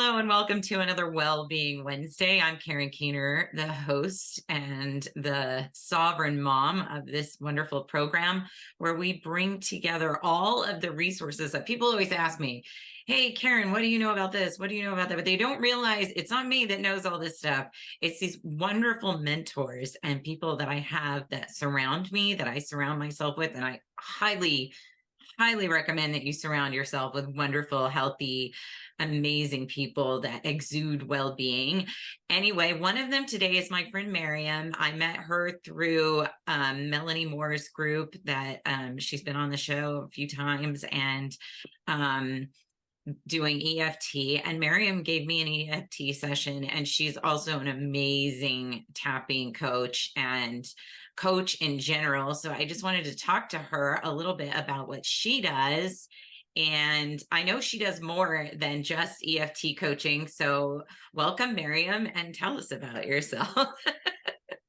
Hello and welcome to another Wellbeing Wednesday. I'm Karen Keener, the host and the sovereign mom of this wonderful program where we bring together all of the resources that people always ask me, hey, Karen, what do you know about this? What do you know about that? But they don't realize it's not me that knows all this stuff. It's these wonderful mentors and people that I have that surround me, that I surround myself with. And I highly recommend that you surround yourself with wonderful, healthy, amazing people that exude well-being. Anyway, one of them today is my friend Mariam. I met her through Melanie Moore's group that she's been on the show a few times and doing EFT, and Mariam gave me an EFT session, and she's also an amazing tapping coach and coach in general. So I just wanted to talk to her a little bit about what she does. And I know she does more than just EFT coaching. So welcome, Mariam, and tell us about yourself.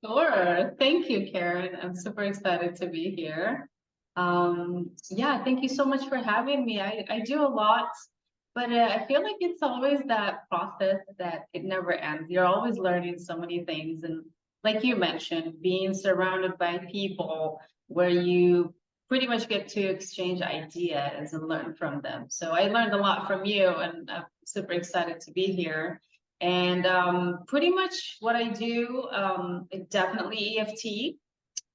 Sure. Thank you, Karen. I'm super excited to be here. Yeah, thank you so much for having me. I do a lot, but I feel like it's always that process that it never ends. You're always learning so many things. And like you mentioned, being surrounded by people where you pretty much get to exchange ideas and learn from them. So I learned a lot from you, and I'm super excited to be here. And pretty much what I do, definitely EFT.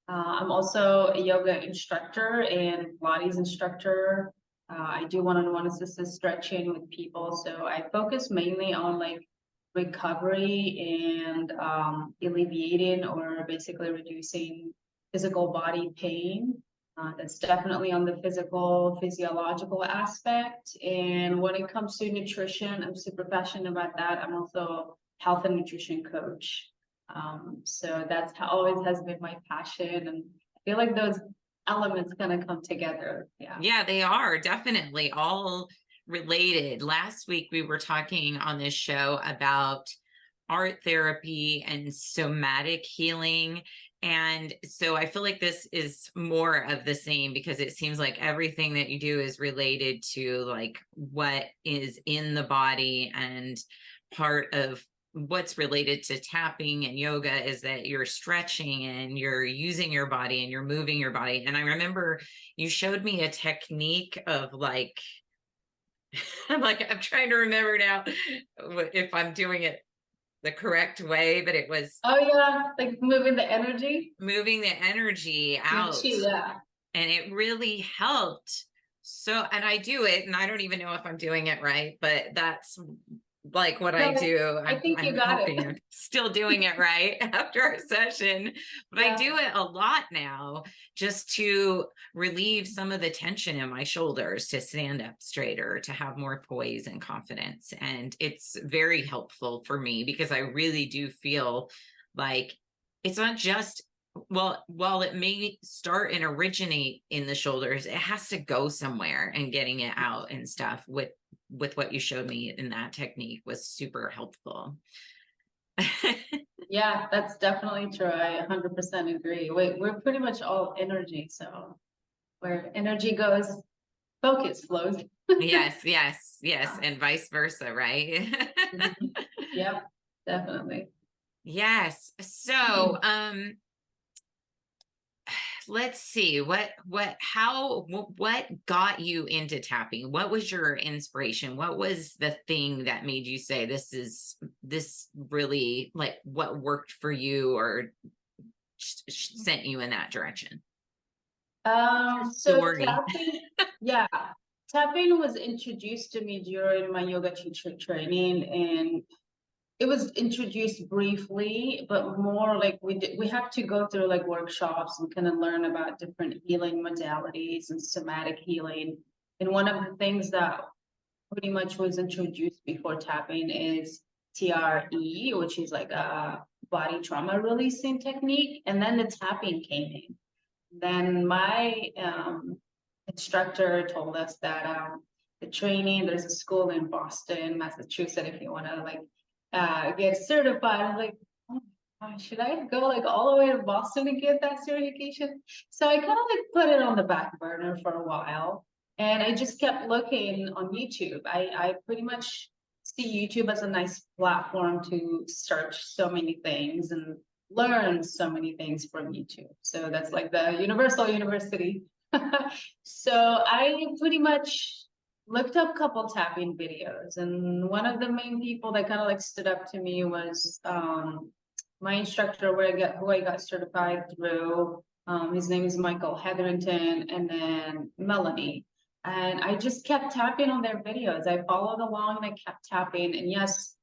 I'm also a yoga instructor and Pilates instructor. I do one-on-one assisted stretching with people. So I focus mainly on like recovery and alleviating or basically reducing physical body pain. That's definitely on the physical, physiological aspect. And when it comes to nutrition, I'm super passionate about that. I'm also a health and nutrition coach. So that's how always has been my passion. And I feel like those elements kind of come together. Yeah. Yeah, they are definitely all related. Last week, we were talking on this show about art therapy and somatic healing. And so I feel like this is more of the same because it seems like everything that you do is related to like what is in the body, and part of what's related to tapping and yoga is that you're stretching and you're using your body and you're moving your body. And I remember you showed me a technique of like, I'm trying to remember now if I'm doing it the correct way, but it was Oh yeah, like moving the energy. moving the energy out, Yeah. and it really helped. So, and I do it, and I don't even know if I'm doing it right, but that's like what I No, do. I think you I'm got hoping it. I'm still doing it right after our session, but I Yeah. do it a lot now just to relieve some of the tension in my shoulders, to stand up straighter, to have more poise and confidence. And it's very helpful for me because I really do feel like it's not just, well, while it may start and originate in the shoulders, it has to go somewhere, and getting it out and stuff with what you showed me in that technique was super helpful. Yeah, that's definitely true. I 100% agree. We're pretty much all energy. So where energy goes, focus flows. Yes, and vice versa, right? Mhm. Yep, definitely. Yes. So, let's see what got you into tapping. What was your inspiration? What was the thing that made you say this really, like, what worked for you or sent you in that direction? Your So story. yeah, tapping was introduced to me during my yoga teacher training, and it was introduced briefly, but more like we have to go through like workshops and kind of learn about different healing modalities and somatic healing. And one of the things that pretty much was introduced before tapping is TRE, which is like a body trauma releasing technique. And then the tapping came in. Then my instructor told us that the training, there's a school in Boston, Massachusetts, if you want to like get certified. I'm like, oh my gosh, should I go like all the way to Boston to get that certification? So I kind of like put it on the back burner for a while. And I just kept looking on YouTube. I pretty much see YouTube as a nice platform to search so many things and learn so many things from YouTube. So that's like the universal university. So I pretty much looked up couple tapping videos, and one of the main people that kind of like stood up to me was my instructor who I got certified through. His name is Michael Hetherington, and then Melanie. And I just kept tapping on their videos. I followed along and I kept tapping. And yes,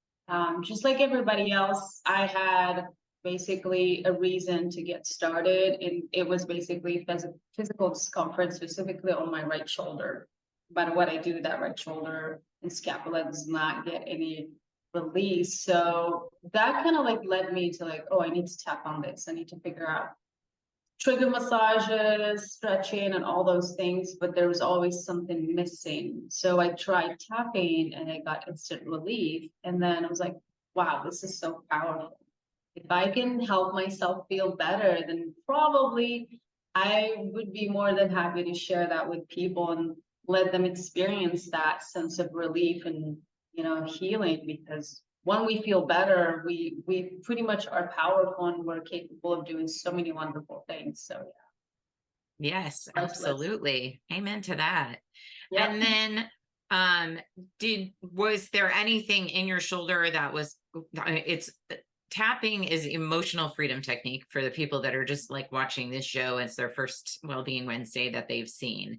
just like everybody else, I had basically a reason to get started. And it was basically physical discomfort, specifically on my right shoulder. No matter what I do, that right shoulder and scapula does not get any release. So that kind of like led me to like, oh, I need to tap on this. I need to figure out trigger massages, stretching, and all those things, but there was always something missing. So I tried tapping and I got instant relief. And then I was like, wow, this is so powerful. If I can help myself feel better, then probably I would be more than happy to share that with people and let them experience that sense of relief and, healing, because when we feel better, we pretty much are powerful and we're capable of doing so many wonderful things. So Yes, yeah, priceless. absolutely. Amen to that. Yeah. And then was there anything in your shoulder that was it's tapping is emotional freedom technique for the people that are just like watching this show. It's their first Wellbeing Wednesday that they've seen.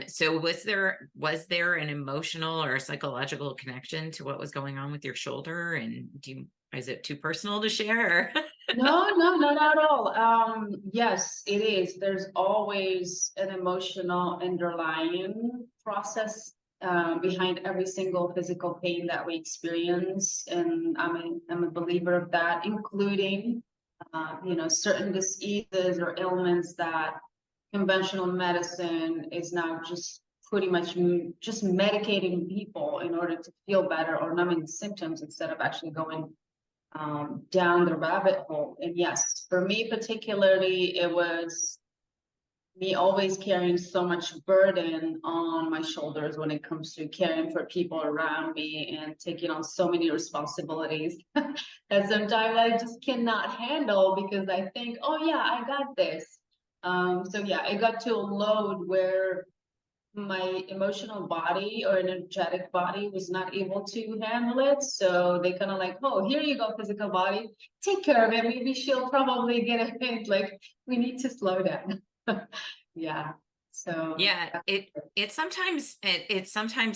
So was there an emotional or psychological connection to what was going on with your shoulder? And is it too personal to share? No, no, not at all. Yes, it is. There's always an emotional underlying process behind every single physical pain that we experience, and I'm a believer of that, including certain diseases or ailments that conventional medicine is now just pretty much just medicating people in order to feel better or numbing the symptoms instead of actually going down the rabbit hole. And yes, for me particularly, it was me always carrying so much burden on my shoulders when it comes to caring for people around me and taking on so many responsibilities that sometimes I just cannot handle because I think, oh yeah, I got this. So yeah, it got to a load where my emotional body or energetic body was not able to handle it. So they kind of like, oh, here you go, physical body, take care of it. Maybe she'll probably get a hint, like, we need to slow down. Yeah. So Yeah, it sometimes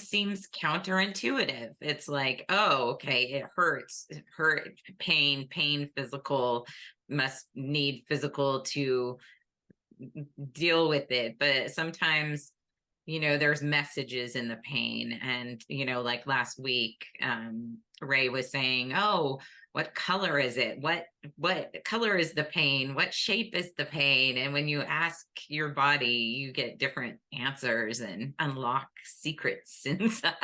seems counterintuitive. It's like, oh, okay, it hurts, pain, physical, must need physical to deal with it. But sometimes, there's messages in the pain. And, like last week, Ray was saying, oh, what color is it? What color is the pain? What shape is the pain? And when you ask your body, you get different answers and unlock secrets inside.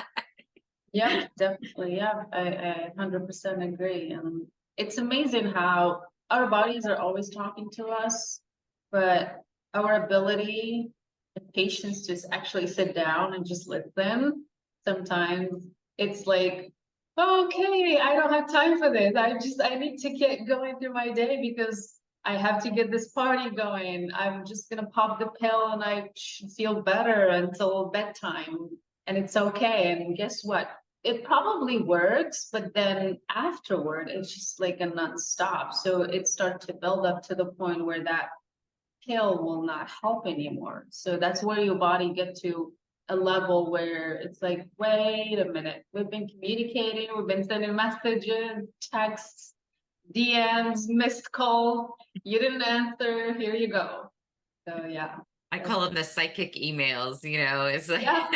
yeah, definitely. Yeah, I 100% agree. And it's amazing how our bodies are always talking to us, but our ability and patience to just actually sit down and just listen, sometimes it's like, okay, I don't have time for this. I need to get going through my day because I have to get this party going. I'm just gonna pop the pill and I should feel better until bedtime. And it's okay. And guess what? It probably works, but then afterward, it's just like a non-stop. So it starts to build up to the point where that pill will not help anymore. So that's where your body get to a level where it's like, wait a minute, we've been communicating, we've been sending messages, texts, DMs, missed calls, you didn't answer, here you go. So yeah. I call them the psychic emails, it's like Yeah.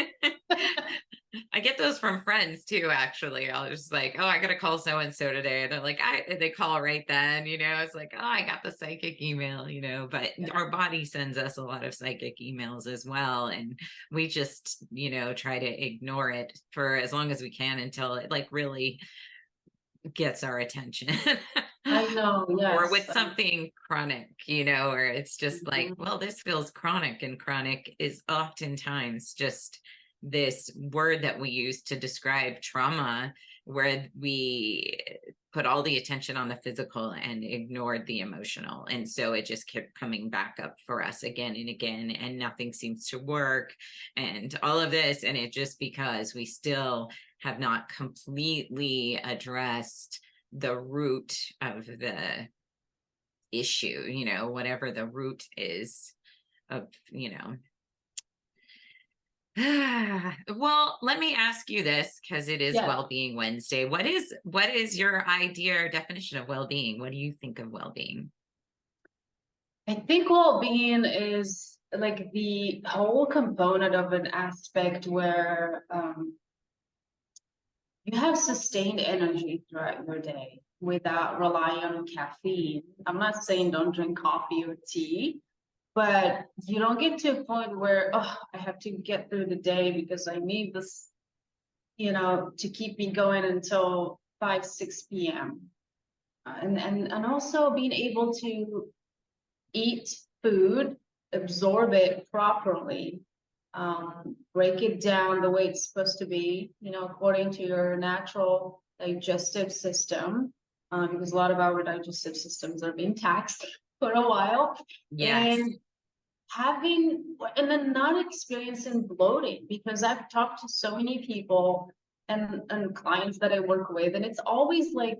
I get those from friends too, actually. I'll just like, oh, I gotta call so and so today. And they're like, they call right then, it's like, oh, I got the psychic email, but our body sends us a lot of psychic emails as well. And we just, try to ignore it for as long as we can until it like really gets our attention. I know, Or yes. with something chronic, where it's just like, Mhm. well, this feels chronic, and chronic is oftentimes just this word that we use to describe trauma, where we put all the attention on the physical and ignored the emotional. And so it just kept coming back up for us again and again, and nothing seems to work and all of this. And it just because we still have not completely addressed the root of the issue, whatever the root is of, well, let me ask you this, because it is Yeah. Well-Being Wednesday. What is your idea or definition of well-being? What do you think of well-being? I think well-being is like the whole component of an aspect where you have sustained energy throughout your day without relying on caffeine. I'm not saying don't drink coffee or tea, but you don't get to a point where, oh, I have to get through the day because I need this, to keep me going until 5, 6 p.m. And also being able to eat food, absorb it properly, break it down the way it's supposed to be, according to your natural digestive system, because a lot of our digestive systems are being taxed for a while, Yes. and and then not experiencing bloating, because I've talked to so many people and clients that I work with, and it's always like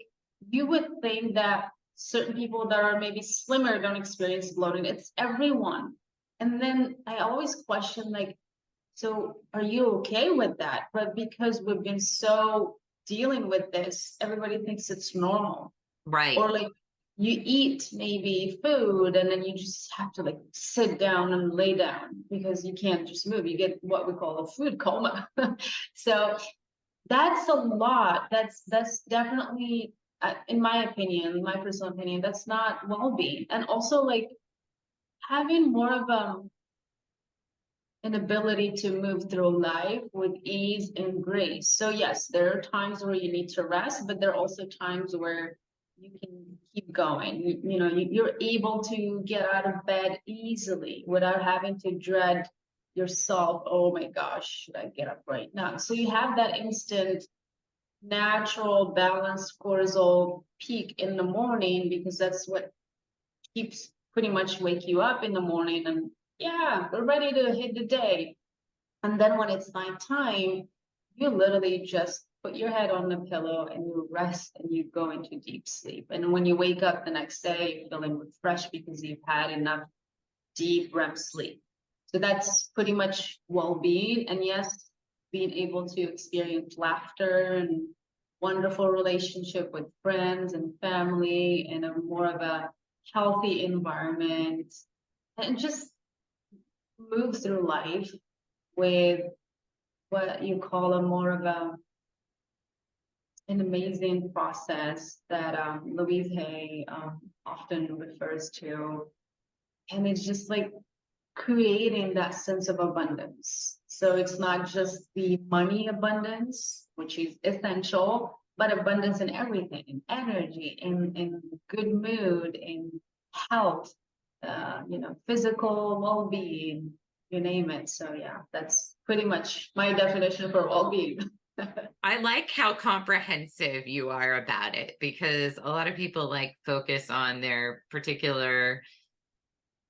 you would think that certain people that are maybe slimmer don't experience bloating. It's everyone. And then I always question, like, so are you okay with that? But because we've been so dealing with this, everybody thinks it's normal. Right. Or like you eat maybe food and then you just have to like sit down and lay down because you can't just move. You get what we call a food coma. So that's a lot. That's definitely, in my opinion, my personal opinion, that's not well-being. And also like having more of an ability to move through life with ease and grace. So yes, there are times where you need to rest, but there are also times where you can keep going. You're able to get out of bed easily without having to dread yourself. Oh my gosh, should I get up right now? So you have that instant natural balanced cortisol peak in the morning, because that's what keeps pretty much wake you up in the morning, and yeah, we're ready to hit the day. And then when it's nighttime, you literally just put your head on the pillow and you rest and you go into deep sleep. And when you wake up the next day, you're feeling refreshed because you've had enough deep REM sleep. So that's pretty much well-being. And yes, being able to experience laughter and wonderful relationship with friends and family in a more of a healthy environment, and just move through life with what you call a more of an amazing process that Louise Hay often refers to. And it's just like creating that sense of abundance. So it's not just the money abundance, which is essential, but abundance in everything, in energy, in good mood, in health, physical well-being, you name it. So yeah, that's pretty much my definition for well-being. I like how comprehensive you are about it, because a lot of people like focus on their particular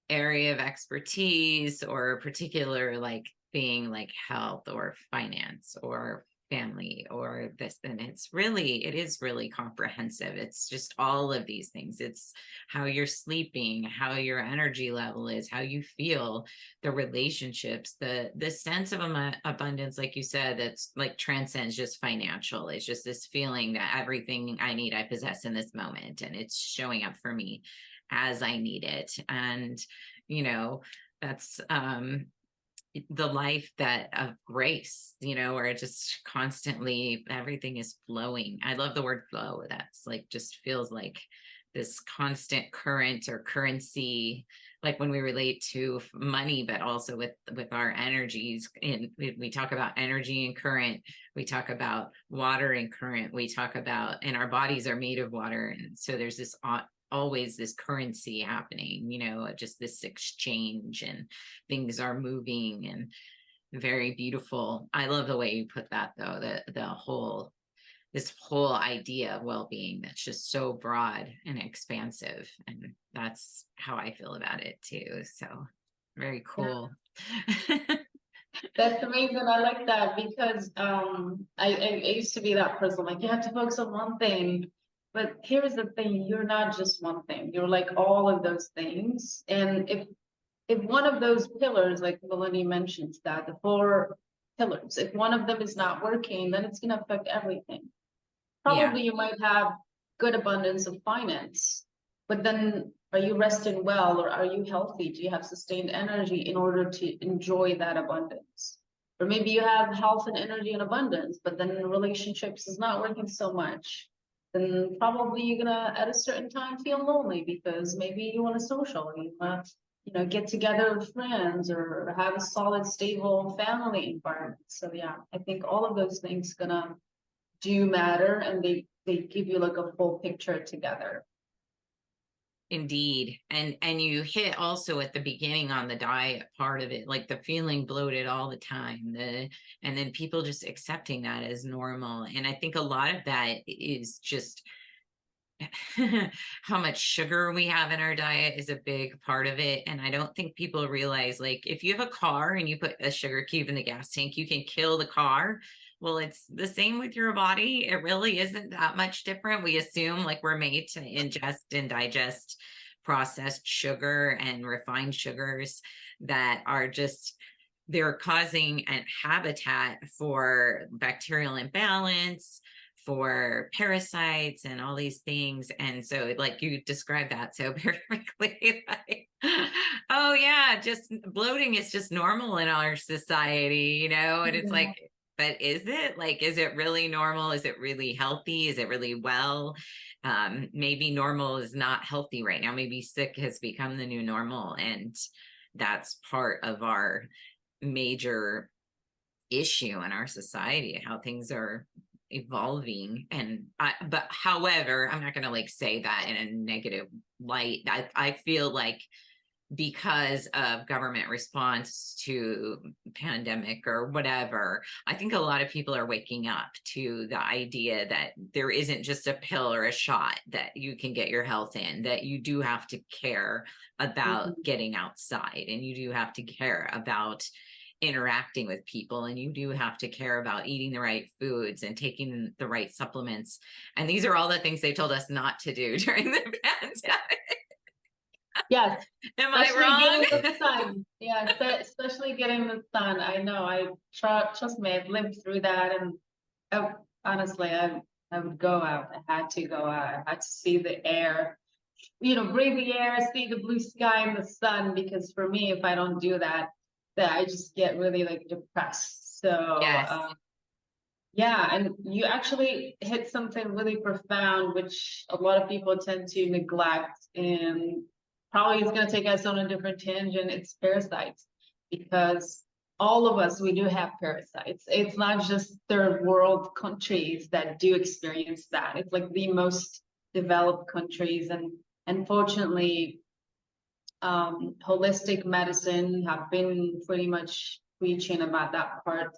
area of expertise or particular like being like health or finance or family or this, and it is really comprehensive. It's just all of these things. It's how you're sleeping, how your energy level is, how you feel, the relationships, the sense of abundance, like you said, that's like transcends just financial. It's just this feeling that everything I need I possess in this moment, and it's showing up for me as I need it. And that's the life that of grace, where it just constantly everything is flowing. I love the word flow. That's like just feels like this constant current or currency, like when we relate to money, but also with our energies. And we talk about energy and current, we talk about water and current, we talk about, and our bodies are made of water, and so there's this always this currency happening, just this exchange, and things are moving. And Very beautiful. I love the way you put that though, this whole idea of well-being that's just so broad and expansive. And that's how I feel about it too. So very Yeah, cool. that's amazing. I like that because I used to be that person, like you have to focus on one thing. But here's the thing, you're not just one thing. You're like all of those things. And if one of those pillars, like Melanie mentions that, the four pillars, if one of them is not working, then it's gonna affect everything. Yeah, Probably you might have good abundance of finance, but then are you resting well, or are you healthy? Do you have sustained energy in order to enjoy that abundance? Or maybe you have health and energy and abundance, but then relationships is not working so much. Then probably you're gonna at a certain time feel lonely because maybe you want to social, you want to, get together with friends or have a solid, stable family environment. So yeah, I think all of those things gonna do matter, and they give you like a full picture together. indeed. And you hit also at the beginning on the diet part of it, like the feeling bloated all the time, and then people just accepting that as normal. And I think a lot of that is just how much sugar we have in our diet is a big part of it. And I don't think people realize, like, if you have a car and you put a sugar cube in the gas tank, you can kill the car. Well, it's the same with your body. It really isn't that much different. We assume like we're made to ingest and digest processed sugar and refined sugars that are just they're causing a habitat for bacterial imbalance, for parasites and all these things. And so like you described that so perfectly. Like, oh yeah, just bloating is just normal in our society, and it's Yeah. like, but is it, like, is it really normal? Is it really healthy? Is it really well? Maybe normal is not healthy right now. Maybe sick has become the new normal, and that's part of our major issue in our society, how things are evolving. But however, I'm not going to like say that in a negative light. I feel like because of government response to pandemic or whatever, I think a lot of people are waking up to the idea that there isn't just a pill or a shot that you can get your health in, that you do have to care about Mhm. getting outside, and you do have to care about interacting with people, and you do have to care about eating the right foods and taking the right supplements. And these are all the things they told us not to do during the pandemic. Yes, Am especially getting I the wrong? sun. Yeah, especially getting the sun. I know. Trust me, I've lived through that, and I, honestly, I would go out. I had to go out. I had to see the air, breathe the air, see the blue sky and the sun. Because for me, if I don't do that, that I just get really like depressed. So Yes. yeah, and you actually hit something really profound, which a lot of people tend to neglect, and probably is going to take us on a different tangent. It's parasites, because all of us, we do have parasites. It's not just third world countries that do experience that. It's like the most developed countries, and unfortunately, holistic medicine have been pretty much preaching about that part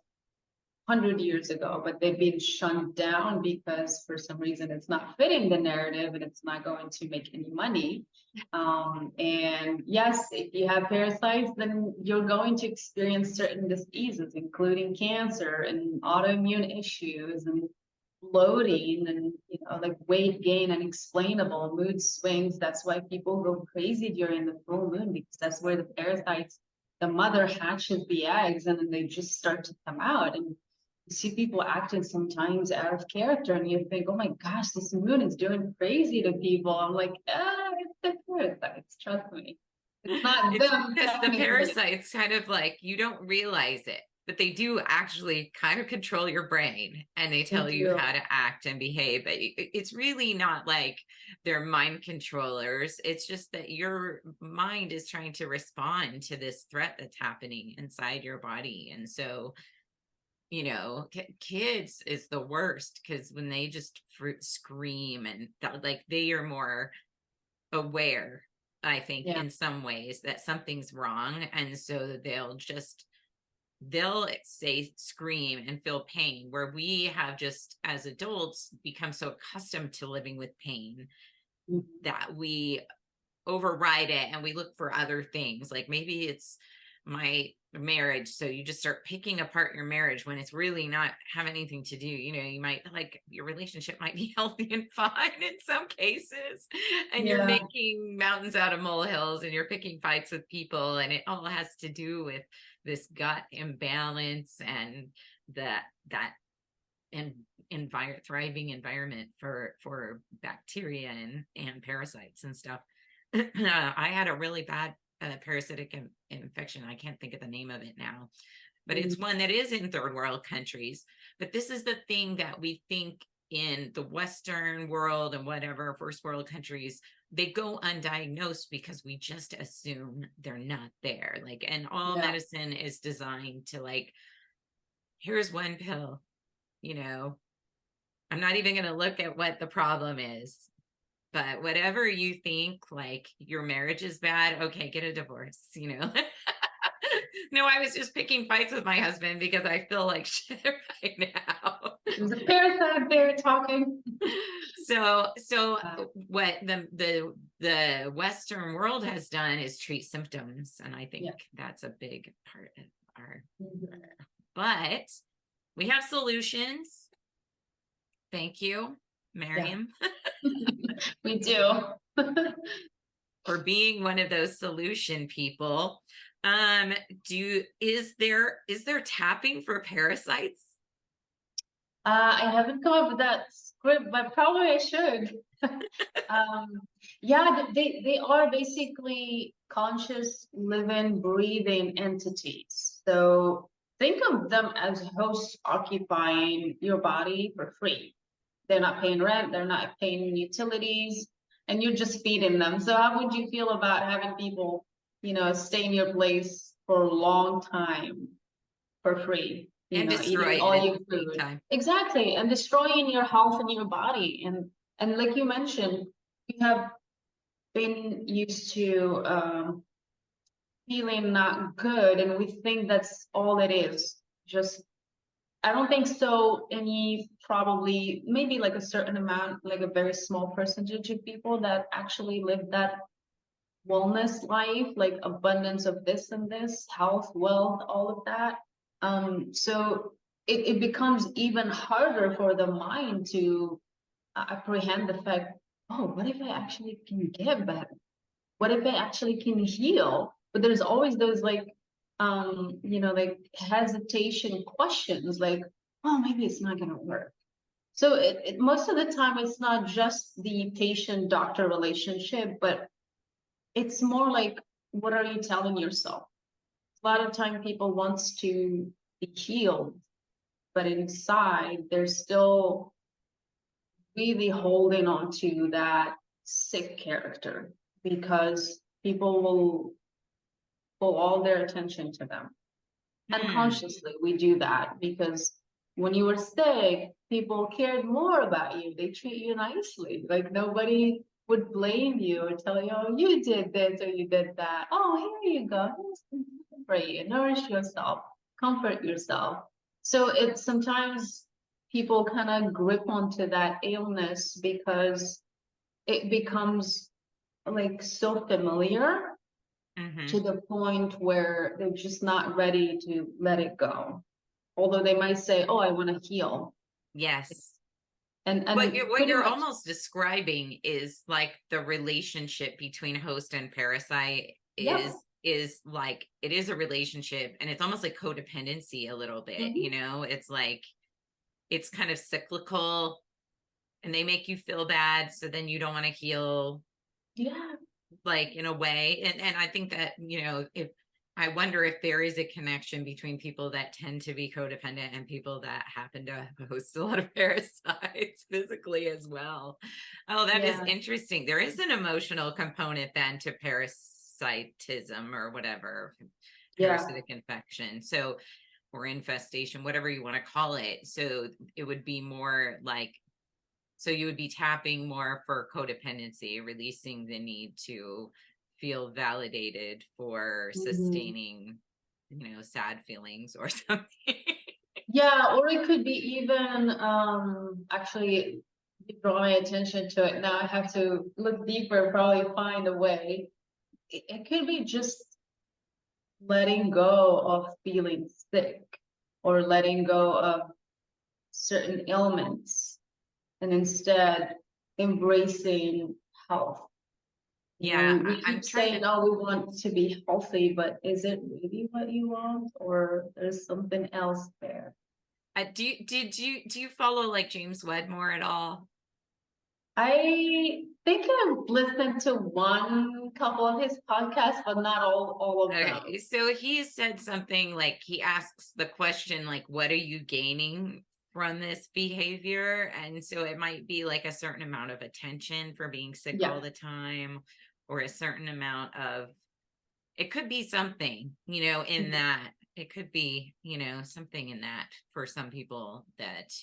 100 years ago, but they've been shunned down because for some reason it's not fitting the narrative and it's not going to make any money. And yes, if you have parasites, then you're going to experience certain diseases, including cancer and autoimmune issues and bloating and like weight gain, unexplainable mood swings. That's why people go crazy during the full moon, because that's where the parasites, the mother hatches the eggs and then they just start to come out. And you see people acting sometimes out of character, and you think, oh my gosh, this moon is doing crazy to people. I'm like, it's the parasites, trust me. It's not It's them because the technically. parasites kind of like, you don't realize it, but they do actually kind of control your brain, and they They tell you do. how to act and behave. But it's really not like they're mind controllers. It's just that your mind is trying to respond to this threat that's happening inside your body. And so, kids is the worst, because when they just scream and that, like, they are more aware, I think, Yeah. in some ways, that something's wrong. And so they'll just they'll say scream and feel pain, where we have just as adults become so accustomed to living with pain that we override it and we look for other things. Like maybe it's my marriage, so you just start picking apart your marriage when it's really not have anything to do. You might, like, your relationship might be healthy and fine in some cases, and you're Yeah. making mountains out of molehills, and you're picking fights with people, and it all has to do with this gut imbalance and that and thriving environment for bacteria and parasites and stuff. I had a really bad parasitic infection. I can't think of the name of it now, but it's one that is in third world countries. But this is the thing that we think in the Western world and whatever first world countries, they go undiagnosed because we just assume they're not there. Like, and all medicine is designed to, like, here's one pill, I'm not even going to look at what the problem is. But whatever you think, like, your marriage is bad, okay, get a divorce. No, I was just picking fights with my husband because I feel like shit right now. There's a parasite there talking. So what the Western world has done is treat symptoms, and I think that's a big part of our. But we have solutions. Thank you, Mariam. We do. For being one of those solution people. Is there tapping for parasites? I haven't come up with that script, but probably I should. Yeah, they are basically conscious, living, breathing entities. So think of them as hosts occupying your body for free. They're not paying rent, they're not paying utilities, and you're just feeding them. So how would you feel about having people, stay in your place for a long time for free? And destroy Eating it all at your the same food. time. Exactly, and destroying your health and your body. And like you mentioned, we have been used to feeling not good, and we think that's all it is. Just, I don't think so. Any, probably maybe like a certain amount, like a very small percentage of people that actually live that wellness life, like abundance of this and this, health, wealth, all of that. So it becomes even harder for the mind to apprehend the fact, oh, what if I actually can get better? What if I actually can heal? But there's always those like like hesitation questions, like, oh, maybe it's not gonna work. So most of the time it's not just the patient doctor relationship, but it's more like, what are you telling yourself? A lot of time people wants to be healed, but inside they're still really holding on to that sick character, because people will pull all their attention to them. Unconsciously, we do that because when you were sick, people cared more about you. They treat you nicely. Like nobody would blame you or tell you, oh, you did this or you did that. Oh, here you go. For you. Nourish yourself, comfort yourself. So it's sometimes people kind of grip onto that illness because it becomes like so familiar to the point where they're just not ready to let it go. Although they might say, oh, I want to heal. Yes. And what pretty you're much, almost describing is like the relationship between host and parasite is like, it is a relationship, and it's almost like codependency a little bit. It's like, it's kind of cyclical, and they make you feel bad, so then you don't want to heal. Yeah. Like, in a way. And I think that, if I wonder if there is a connection between people that tend to be codependent and people that happen to host a lot of parasites physically as well. Oh, that is interesting. There is an emotional component then to parasitism or whatever, parasitic infection. So, or infestation, whatever you want to call it. So it would be more like, so you would be tapping more for codependency, releasing the need to feel validated for sustaining sad feelings or something. Yeah, or it could be even actually you draw my attention to it. Now I have to look deeper, probably find a way. It could be just letting go of feeling sick or letting go of certain ailments and instead embracing health. Yeah, We I'm keep trying to. saying, oh, we want to be healthy, but is it really what you want, or there's something else there? Do you follow like James Wedmore at all? I think I've listened to one couple of his podcasts, but not all of them. Okay, so he said something like he asks the question like, what are you gaining from this behavior? And so it might be like a certain amount of attention for being sick all Yeah. the time, or a certain amount of, it could be something, in Mhm. that. It could be, something in that for some people, that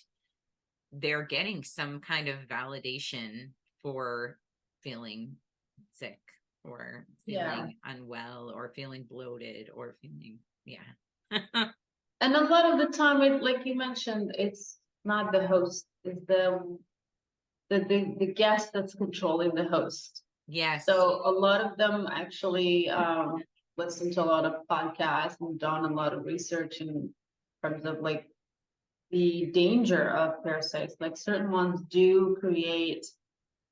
they're getting some kind of validation for feeling sick or Yeah. feeling unwell or feeling bloated or feeling, yeah. And a lot of the time, like you mentioned, it's not the host, it's the guest that's controlling the host. Yes. So a lot of them actually listen to a lot of podcasts and done a lot of research in terms of like the danger of parasites. Like certain ones do create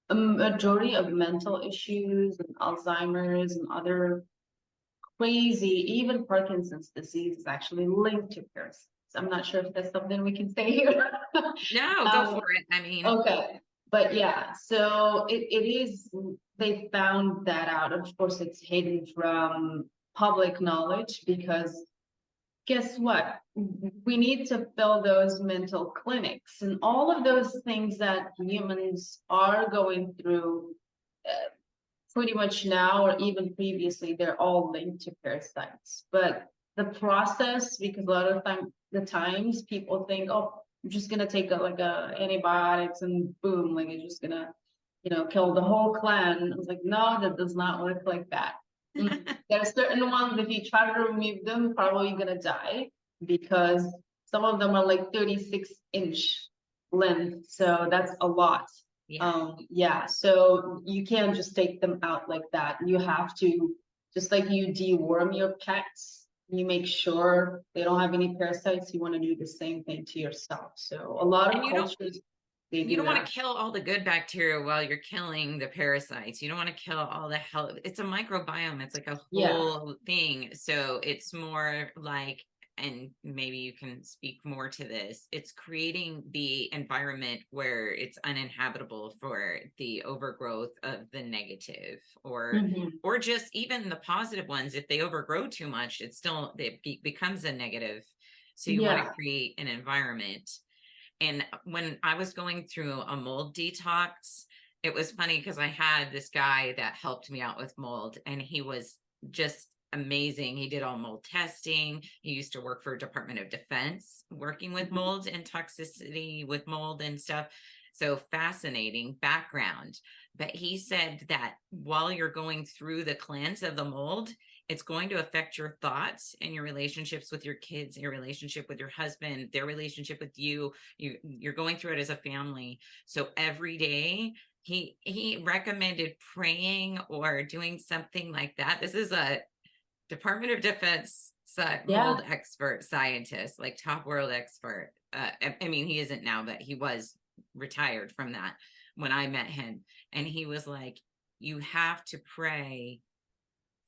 a majority of mental issues and Alzheimer's and other crazy, even Parkinson's disease is actually linked to parasites. I'm not sure if that's something we can say here. No, go um, for it. I mean, okay, but yeah, so it is, they found that out. Of course, it's hidden from public knowledge because guess what? We need to fill those mental clinics and all of those things that humans are going through pretty much now or even previously, they're all linked to parasites. But the process, because a lot of the times people think, oh, I'm just gonna take like a antibiotics and boom, like it's just gonna, kill the whole clan. I was like, no, that does not work like that. There are certain ones, if you try to remove them, probably gonna die because some of them are like 36-inch length. So that's a lot. yeah. Yeah, so you can't just take them out like that. You have to, just like you deworm your pets, you make sure they don't have any parasites. You want to do the same thing to yourself. So a lot And of cultures, they you do don't want that. to kill all the good bacteria while you're killing the parasites. You don't want to kill all the health. It's a microbiome. It's like a Yeah. whole thing. So it's more like, and maybe you can speak more to this, it's creating the environment where it's uninhabitable for the overgrowth of the negative, Mhm. or just even the positive ones. If they overgrow too much, it becomes a negative. So you want to Yeah. create an environment. And when I was going through a mold detox, it was funny because I had this guy that helped me out with mold, and he was just amazing. He did all mold testing. He used to work for Department of Defense, working with Mhm. mold and toxicity with mold and stuff. So fascinating background. But he said that while you're going through the cleanse of the mold, it's going to affect your thoughts and your relationships with your kids, your relationship with your husband, their relationship with you. You're going through it as a family. So every day he recommended praying or doing something like that. This is a Department of Defense mold Yeah. expert scientist, like top world expert. I mean, he isn't now, but he was retired from that when I met him. And he was like, you have to pray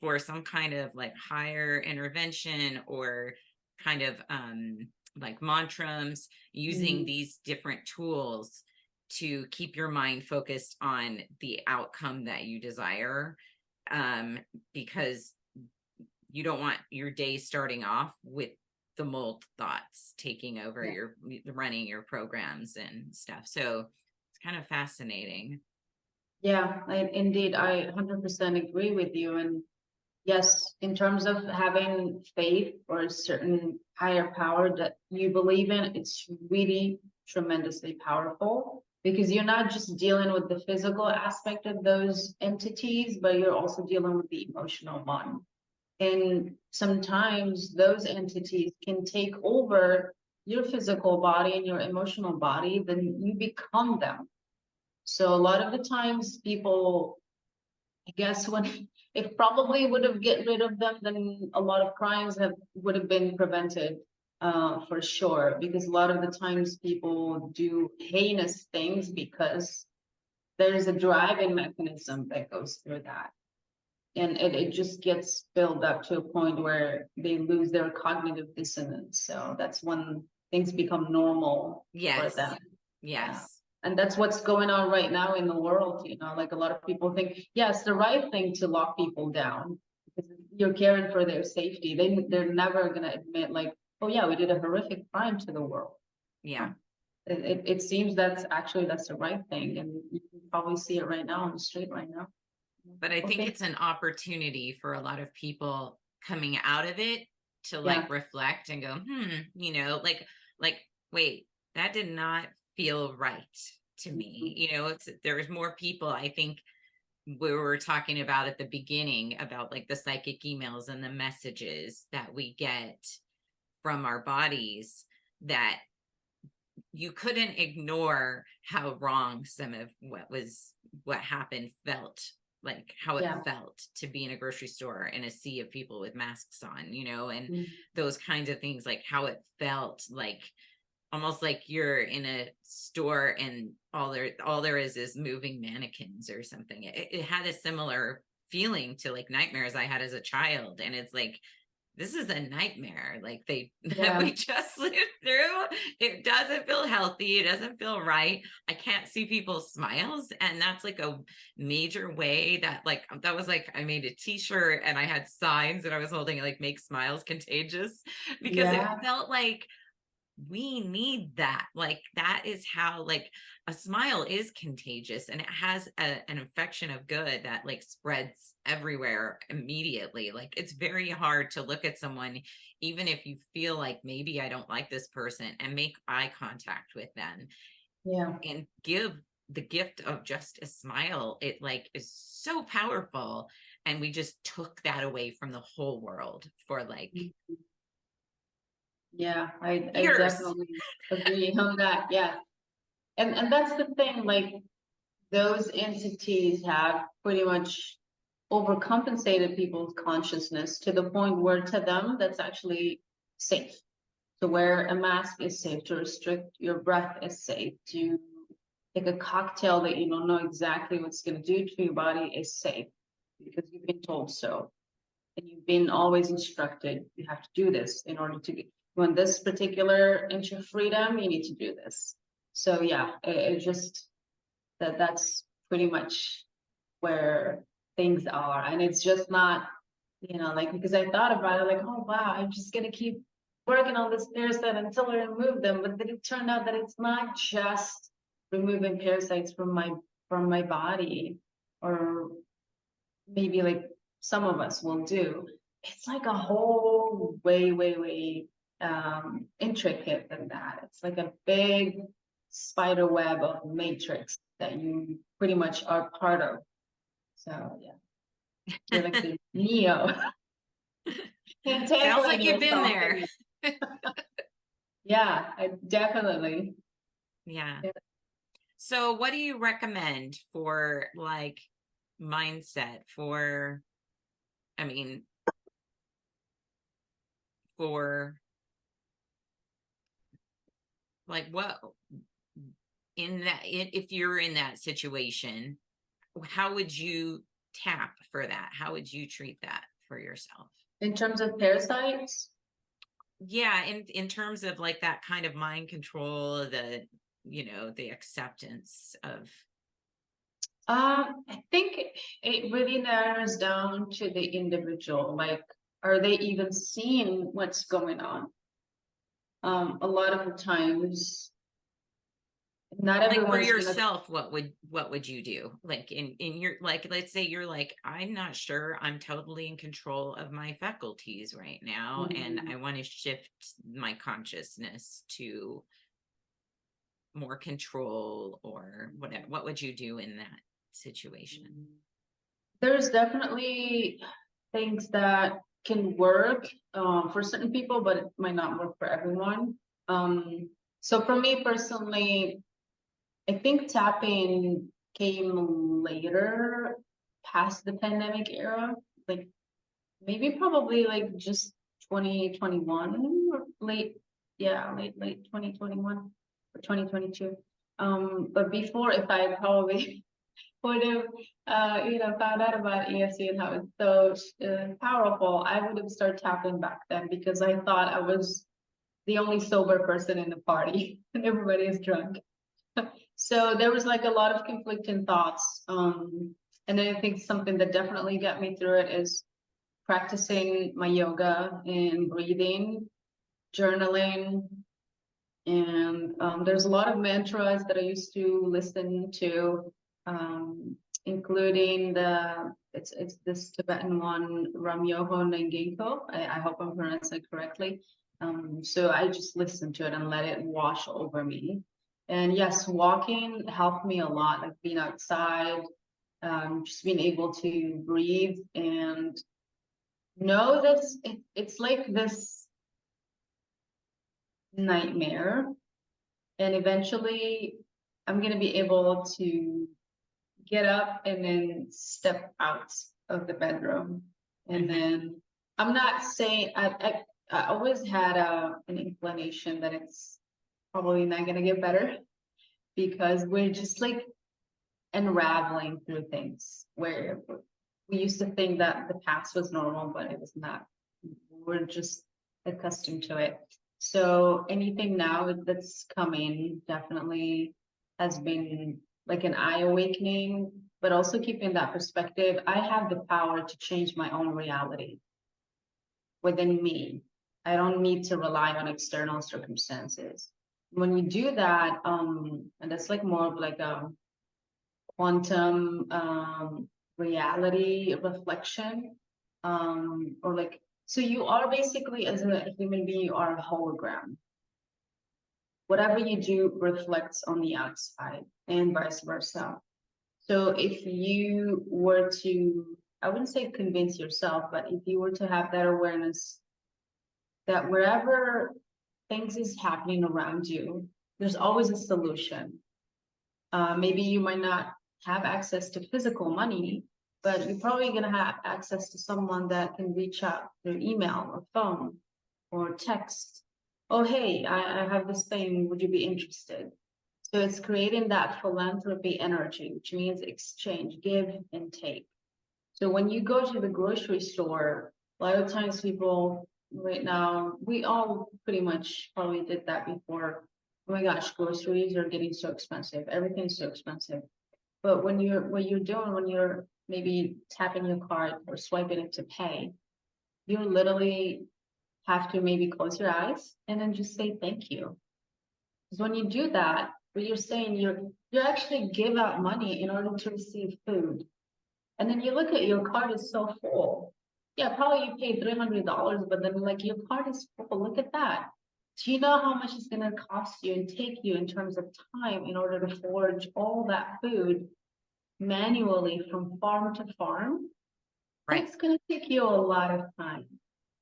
for some kind of like higher intervention, or kind of like mantrams, using Mhm. these different tools to keep your mind focused on the outcome that you desire, because you don't want your day starting off with the mold thoughts taking over Yeah. your running your programs and stuff. So it's kind of fascinating. Yeah, indeed, I 100% agree with you. And yes, in terms of having faith or a certain higher power that you believe in, it's really tremendously powerful because you're not just dealing with the physical aspect of those entities, but you're also dealing with the emotional one. And sometimes those entities can take over your physical body and your emotional body, then you become them. So a lot of the times people, I guess, when if probably would have get rid of them, then a lot of crimes would have been prevented, for sure. Because a lot of the times people do heinous things because there's a driving mechanism that goes through that. And it just gets built up to a point where they lose their cognitive dissonance. So that's when things become normal for Yes. them. Yeah. Yes. And that's what's going on right now in the world. Like a lot of people think, yeah, it's the right thing to lock people down because you're caring for their safety. They're never gonna admit like, oh yeah, we did a horrific crime to the world. Yeah. It seems that's the right thing, and you can probably see it right now on the street right now. But I think Okay. it's an opportunity for a lot of people coming out of it to Yeah. like reflect and go, like, wait, that did not feel right to me. There's more people, I think we were talking about at the beginning about like the psychic emails and the messages that we get from our bodies, that you couldn't ignore how wrong some of what happened felt, like how it Yeah. felt to be in a grocery store in a sea of people with masks on, and Mm. those kinds of things, like how it felt like almost like you're in a store and all there is moving mannequins or something. It had a similar feeling to like nightmares I had as a child, and it's like, this is a nightmare, like that Yeah. we just lived through. It doesn't feel healthy, it doesn't feel right. I can't see people's smiles, and that's like a major way that was like, I made a t-shirt and I had signs that I was holding, like, make smiles contagious, because it Yeah. felt like we need that. Like, that is how, like, a smile is contagious, and it has an infection of good that like spreads everywhere immediately. Like, it's very hard to look at someone, even if you feel like maybe I don't like this person, and make eye contact with them Yeah. and give the gift of just a smile. It like is so powerful, and we just took that away from the whole world for like Yeah, I years. definitely agree on that. Yeah. And that's the thing, like those entities have pretty much overcompensated people's consciousness to the point where to them that's actually safe. To wear a mask is safe, to restrict your breath is safe, to take a cocktail that you don't know exactly what's going to do to your body is safe because you've been told so. And you've been always instructed, you have to do this in order to get, you want this particular inch of freedom, you need to do this. So yeah, it just that's pretty much where things are. And it's just not, like, because I thought about it, like, oh wow, I'm just gonna keep working on this parasite until I remove them. But then it turned out that it's not just removing parasites from my body, or maybe like some of us will do. It's like a whole way intricate than that. It's like a big spider web of matrix that you pretty much are part of. So yeah, you're like the Neo Sounds entangling like you've been yourself there. in it. Yeah, I definitely. Yeah. Yeah. So what do you recommend for like mindset for, I mean, for like what if you're in that situation, how would you tap for that? How would you treat that for yourself? In terms of parasites, Yeah, in terms of like that kind of mind control, the acceptance of. I think it really narrows down to the individual. Like, are they even seeing what's going on? A lot of the times, not Like, for everyone's gonna. yourself, what would you do? Like, in your, like, let's say you're like, I'm not sure I'm totally in control of my faculties right now, and Mhm. I want to shift my consciousness to more control, or whatever. What would you do in that situation? There's definitely things that can work for certain people, but it might not work for everyone. So for me personally, I think tapping came later past the pandemic era, like maybe probably like just 2021 or late, yeah, late 2021 or 2022. But before, if I probably would have, found out about EFT and how it's so powerful, I would have started tapping back then because I thought I was the only sober person in the party and everybody is drunk. So there was like a lot of conflicting thoughts. And then I think something that definitely got me through it is practicing my yoga and breathing, journaling, and there's a lot of mantras that I used to listen to, including it's this Tibetan one, Ram Yoho Nengenko. I hope I'm pronouncing it correctly. So I just listened to it and let it wash over me. And yes, walking helped me a lot, like being outside, just being able to breathe and know that it's like this nightmare, and eventually I'm going to be able to get up and then step out of the bedroom. And then I'm not saying I always had an inclination that it's probably not going to get better because we're just like unraveling through things where we used to think that the past was normal, but it was not. We're just accustomed to it. So anything now that's coming definitely has been like an eye awakening, but also keeping that perspective. I have the power to change my own reality within me. I don't need to rely on external circumstances. When you do that, and that's like more of like a quantum reality reflection, or like, so you are basically, as a human being, you are a hologram. Whatever you do reflects on the outside and vice versa. So if you were to, I wouldn't say convince yourself, but if you were to have that awareness that wherever things is happening around you, there's always a solution. Maybe you might not have access to physical money, but you're probably going to have access to someone that can reach out through email or phone or text. Oh, hey, I have this thing. Would you be interested? So it's creating that philanthropy energy, which means exchange, give and take. So when you go to the grocery store, a lot of times people right now, we all pretty much probably did that before. Oh my gosh, groceries are getting so expensive. Everything's so expensive. But when you're maybe tapping your card or swiping it to pay, you literally have to maybe close your eyes and then just say thank you. Because when you do that, what you're saying, you actually give out money in order to receive food. And then you look at your card is so full. Yeah, probably you paid $300, but then like your card is full. Look at that. Do you know how much it's going to cost you and take you in terms of time in order to forage all that food manually from farm to farm? Right. It's going to take you a lot of time.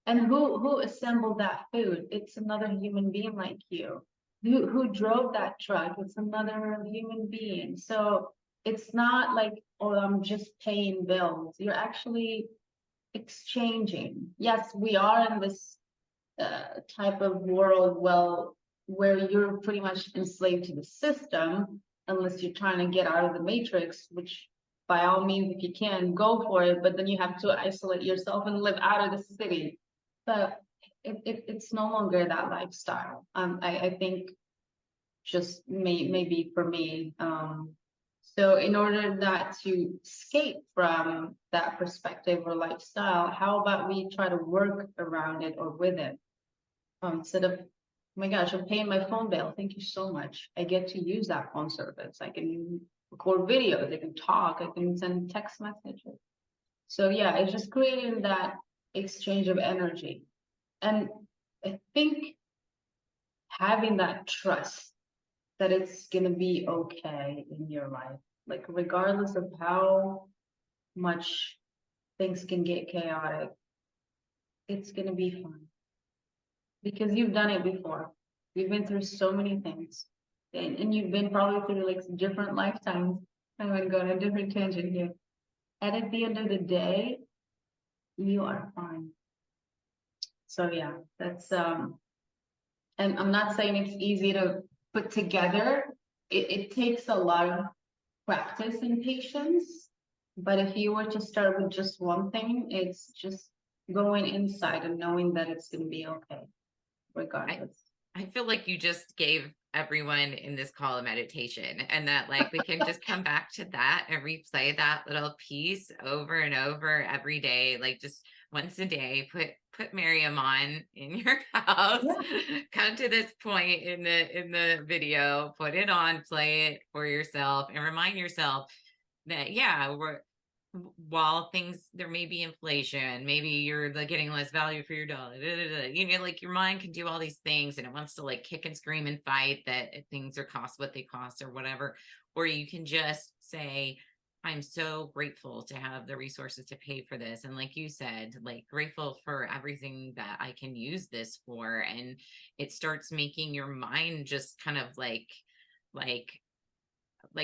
And who assembled that food? It's another human being like you. Who drove that truck? It's another human being. So it's not like, oh, I'm just paying bills. You're actually exchanging. Yes, we are in this type of world, well, where you're pretty much enslaved to the system, unless you're trying to get out of the matrix, which by all means, if you can, go for it, but then you have to isolate yourself and live out of the city. But it's no longer that lifestyle. I think just maybe for me. So in order not to escape from that perspective or lifestyle, how about we try to work around it or with it? Instead of, oh my gosh, I'm paying my phone bill. Thank you so much. I get to use that phone service. I can record videos. I can talk. I can send text messages. So yeah, it's just creating that exchange of energy. And I think having that trust that it's going to be okay in your life, like regardless of how much things can get chaotic, it's going to be fun because you've done it before. You've been through so many things, and you've been probably through like different lifetimes. I'm going to go on a different tangent here. And at the end of the day, you are fine. So yeah, that's and I'm not saying it's easy to put together. It takes a lot of practice and patience. But if you were to start with just one thing, it's just going inside and knowing that it's going to be okay, I, regardless. I feel like you just gave everyone in this call a meditation, and that like we can just come back to that and replay that little piece over and over every day, like just once a day. Put Mariam on in your house. Yeah. Come to this point in the video, put it on, play it for yourself, and remind yourself that yeah, while things, there may be inflation, maybe you're like getting less value for your dollar, you know, like your mind can do all these things and it wants to like kick and scream and fight that things are cost what they cost or whatever. Or you can just say, I'm so grateful to have the resources to pay for this, and like you said, like grateful for everything that I can use this for. And it starts making your mind just kind of like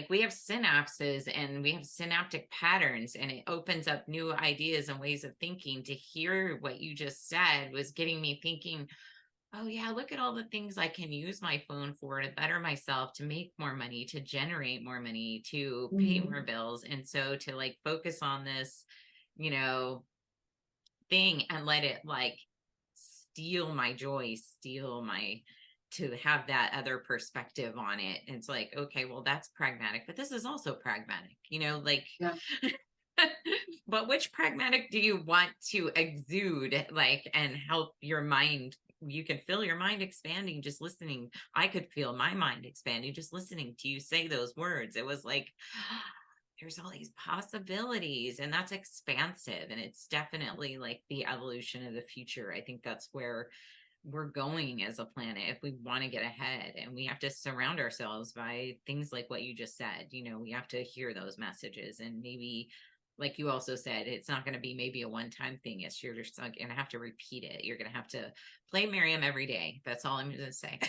we have synapses and we have synaptic patterns, and it opens up new ideas and ways of thinking. To hear what you just said was getting me thinking, oh yeah, look at all the things I can use my phone for to better myself, to make more money, to generate more money, to pay more Mhm. bills. And so to like focus on this, you know, thing and let it like steal my joy, steal my, to have that other perspective on it. And it's like, okay, well, that's pragmatic, but this is also pragmatic, you know, like, Yeah. but which pragmatic do you want to exude, like, and help your mind? You can feel your mind expanding just listening. I could feel my mind expanding just listening to you say those words. It was like, there's all these possibilities, and that's expansive, and it's definitely like the evolution of the future. I think that's where we're going as a planet if we want to get ahead, and we have to surround ourselves by things like what you just said. You know, we have to hear those messages, and maybe like you also said, it's not going to be maybe a one-time thing. It's you're just going to have to repeat it. You're going to have to play Mariam every day. That's all I'm going to say.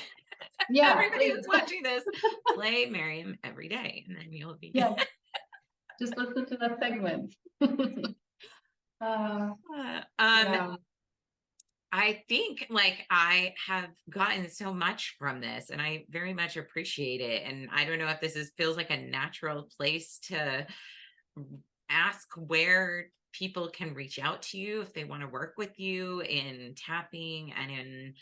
Yeah, Everybody please. who's watching this, play Mariam every day, and then you'll be Yeah, just listen to that segment. uh, um yeah. I think like I have gotten so much from this, and I very much appreciate it. And I don't know if this is feels like a natural place to ask where people can reach out to you if they want to work with you in tapping and in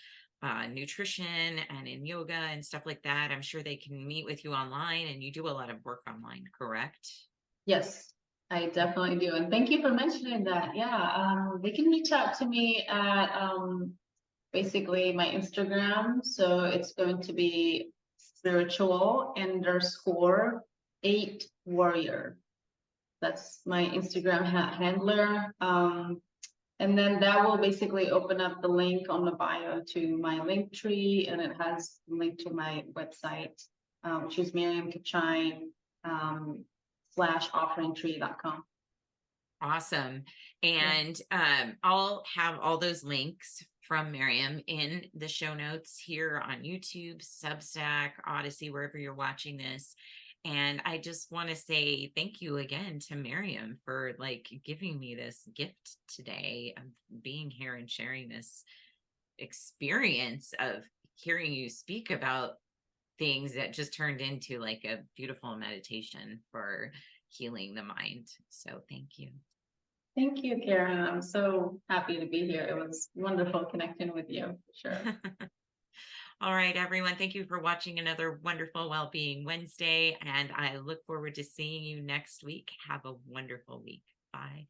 nutrition and in yoga and stuff like that. I'm sure they can meet with you online, and you do a lot of work online, correct? Yes, I definitely do. And thank you for mentioning that. Yeah, they can reach out to me at basically my Instagram. So it's going to be spiritual_8warrior. That's my Instagram handler. And then that will basically open up the link on the bio to my Linktree, and it has a link to my website, which is Mariam Kachine, /offeringtree.com. Awesome. Yeah. And I'll have all those links from Mariam in the show notes here on YouTube, Substack, Odyssey, wherever you're watching this. And I just want to say thank you again to Mariam for like giving me this gift today of being here and sharing this experience of hearing you speak about things that just turned into like a beautiful meditation for healing the mind. So thank you. Thank you, Karen. I'm so happy to be here. It was wonderful connecting with you, for sure. All right, everyone. Thank you for watching another wonderful Wellbeing Wednesday, and I look forward to seeing you next week. Have a wonderful week. Bye.